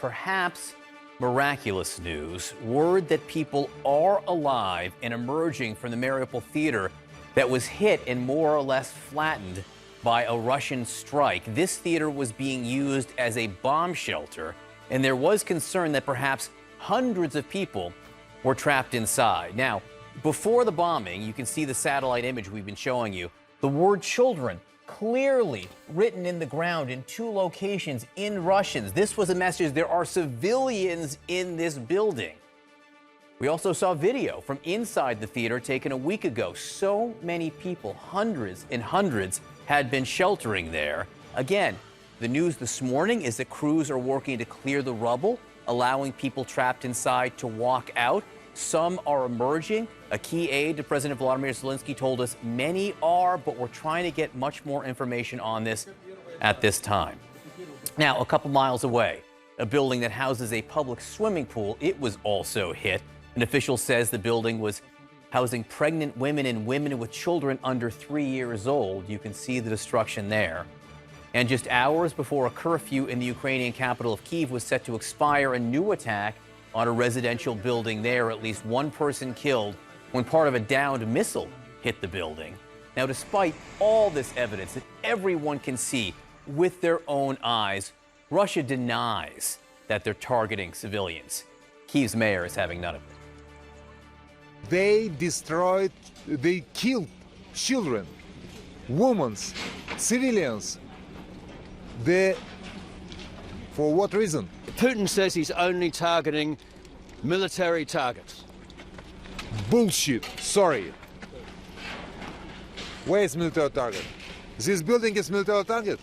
perhaps miraculous news. Word that people are alive and emerging from the Mariupol theater that was hit and more or less flattened by a Russian strike. This theater was being used as a bomb shelter, and there was concern that perhaps hundreds of people were trapped inside. Now, before the bombing, you can see the satellite image we've been showing you. The word children clearly written in the ground in two locations in Russians. This was a message: there are civilians in this building. We also saw video from inside the theater taken a week ago. So many people, hundreds and hundreds, had been sheltering there. Again, the news this morning is that crews are working to clear the rubble, allowing people trapped inside to walk out. Some are emerging. A key aide to President Volodymyr Zelensky told us many are, but we're trying to get much more information on this at this time. Now, a couple miles away, a building that houses a public swimming pool, it was also hit. An official says the building was housing pregnant women and women with children under 3 years old. You can see the destruction there. And just hours before a curfew in the Ukrainian capital of Kyiv was set to expire, a new attack on a residential building there. At least one person killed when part of a downed missile hit the building. Now, despite all this evidence that everyone can see with their own eyes, Russia denies that they're targeting civilians. Kyiv's mayor is having none of it. They killed children, women, civilians. For what reason? Putin says he's only targeting military targets. Bullshit, sorry. Where is military target? This building is military target.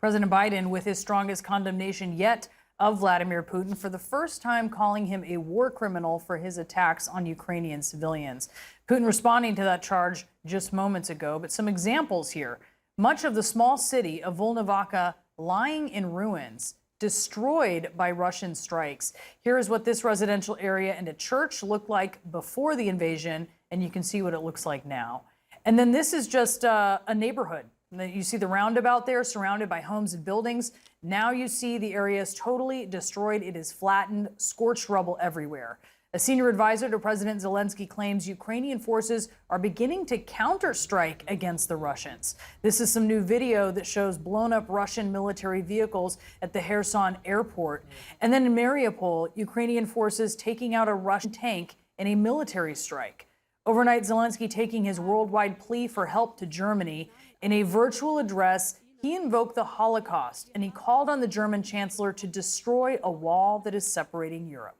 President Biden, with his strongest condemnation yet of Vladimir Putin, for the first time calling him a war criminal for his attacks on Ukrainian civilians. Putin responding to that charge just moments ago, but some examples here. Much of the small city of Volnovakha lying in ruins, destroyed by Russian strikes. Here is what this residential area and a church looked like before the invasion, and you can see what it looks like now. And then this is just a neighborhood. You see the roundabout there surrounded by homes and buildings. Now you see the area is totally destroyed. It is flattened, scorched rubble everywhere. A senior advisor to President Zelensky claims Ukrainian forces are beginning to counterstrike against the Russians. This is some new video that shows blown up Russian military vehicles at the Kherson airport. And then in Mariupol, Ukrainian forces taking out a Russian tank in a military strike. Overnight, Zelensky taking his worldwide plea for help to Germany. In a virtual address, he invoked the Holocaust, and he called on the German chancellor to destroy a wall that is separating Europe.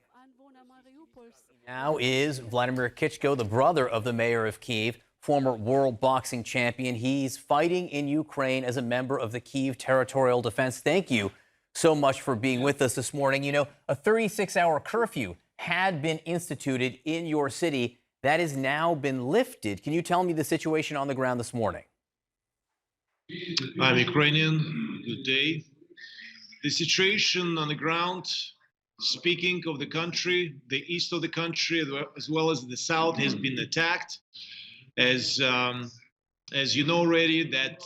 Now is Vladimir Klitschko, the brother of the mayor of Kyiv, former world boxing champion. He's fighting in Ukraine as a member of the Kyiv Territorial Defense. Thank you so much for being with us this morning. You know, a 36-hour curfew had been instituted in your city. That has now been lifted. Can you tell me the situation on the ground this morning? I'm Ukrainian. Good day. The situation on the ground, speaking of the country, the east of the country, as well as the south, has been attacked. As you know already, that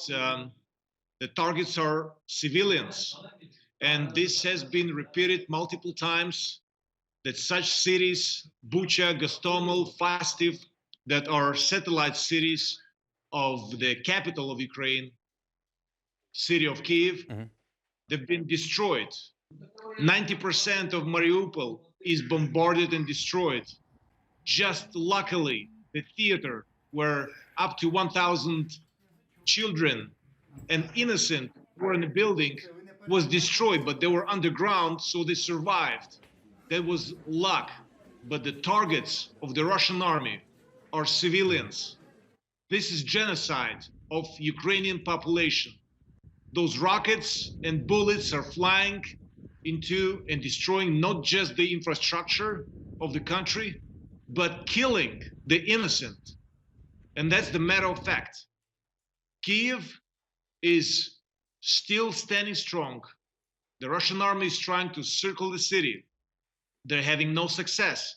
the targets are civilians, and this has been repeated multiple times. That such cities, Bucha, Gostomel, Fastiv, that are satellite cities of the capital of Ukraine, city of Kyiv, they've been destroyed. 90% of Mariupol is bombarded and destroyed. Just luckily, the theater where up to 1,000 children and innocent were in the building was destroyed, but they were underground, so they survived. That was luck. But the targets of the Russian army are civilians. This is genocide of Ukrainian population. Those rockets and bullets are flying into and destroying not just the infrastructure of the country, but killing the innocent. And that's the matter of fact. Kyiv is still standing strong. The Russian army is trying to circle the city. They're having no success.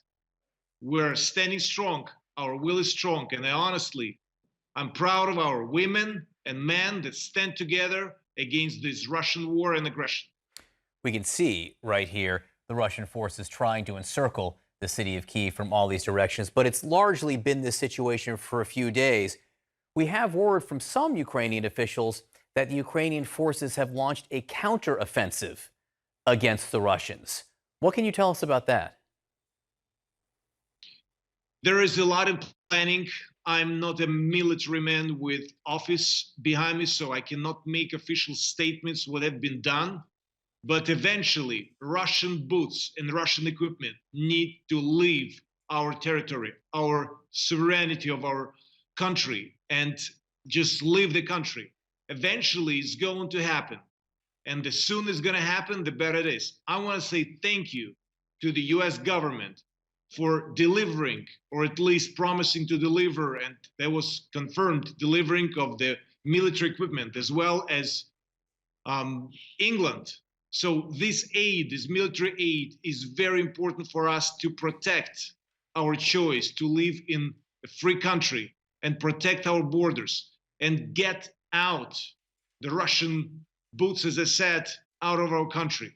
We're standing strong. Our will is strong. And I'm proud of our women and men that stand together against this Russian war and aggression. We can see right here the Russian forces trying to encircle the city of Kyiv from all these directions, but it's largely been this situation for a few days. We have word from some Ukrainian officials that the Ukrainian forces have launched a counteroffensive against the Russians. What can you tell us about that? There is a lot of planning. I'm not a military man with office behind me, so I cannot make official statements what have been done. But eventually, Russian boots and Russian equipment need to leave our territory, our sovereignty of our country, and just leave the country. Eventually, it's going to happen. And the sooner it's going to happen, the better it is. I want to say thank you to the US government for delivering, or at least promising to deliver, and that was confirmed, delivering of the military equipment, as well as England. So this aid, this military aid, is very important for us to protect our choice to live in a free country and protect our borders and get out the Russian boots, as I said, out of our country.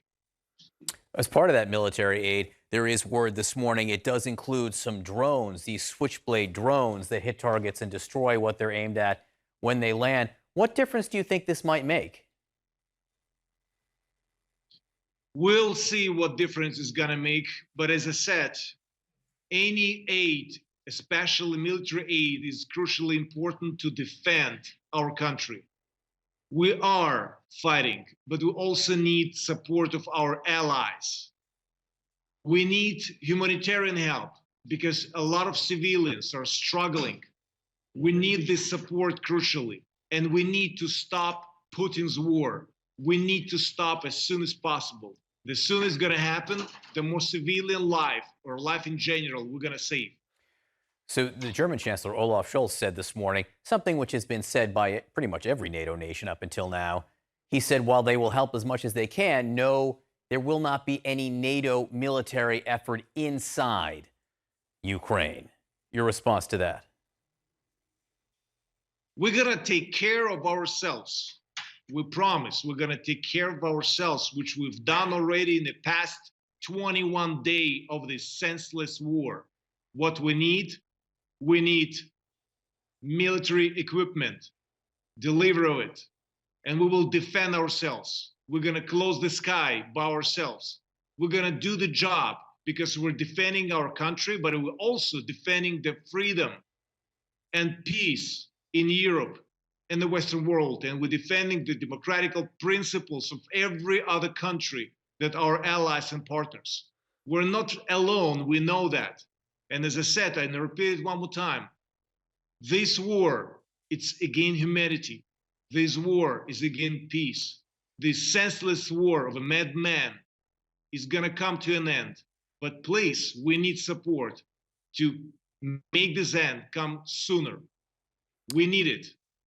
As part of that military aid, there is word this morning it does include some drones, these Switchblade drones that hit targets and destroy what they're aimed at when they land. What difference do you think this might make? We'll see what difference it's going to make. But as I said, any aid, especially military aid, is crucially important to defend our country. We are fighting, but we also need support of our allies. We need humanitarian help because a lot of civilians are struggling. We need this support crucially, and we need to stop Putin's war. We need to stop as soon as possible. The sooner it's going to happen, the more civilian life, or life in general, we're going to save. So the German Chancellor Olaf Scholz said this morning something which has been said by pretty much every NATO nation up until now. He said while they will help as much as they can, no, there will not be any NATO military effort inside Ukraine. Your response to that? We're going to take care of ourselves. We promise we're going to take care of ourselves, which we've done already in the past 21 days of this senseless war. What we need military equipment, deliver of it, and we will defend ourselves. We're going to close the sky by ourselves. We're going to do the job because we're defending our country, but we're also defending the freedom and peace in Europe and the Western world. And we're defending the democratic principles of every other country that are allies and partners. We're not alone, we know that. And as I said, and I repeat it one more time, this war, it's against humanity. This war is against peace. This senseless war of a madman is going to come to an end. But please, we need support to make this end come sooner. We need it.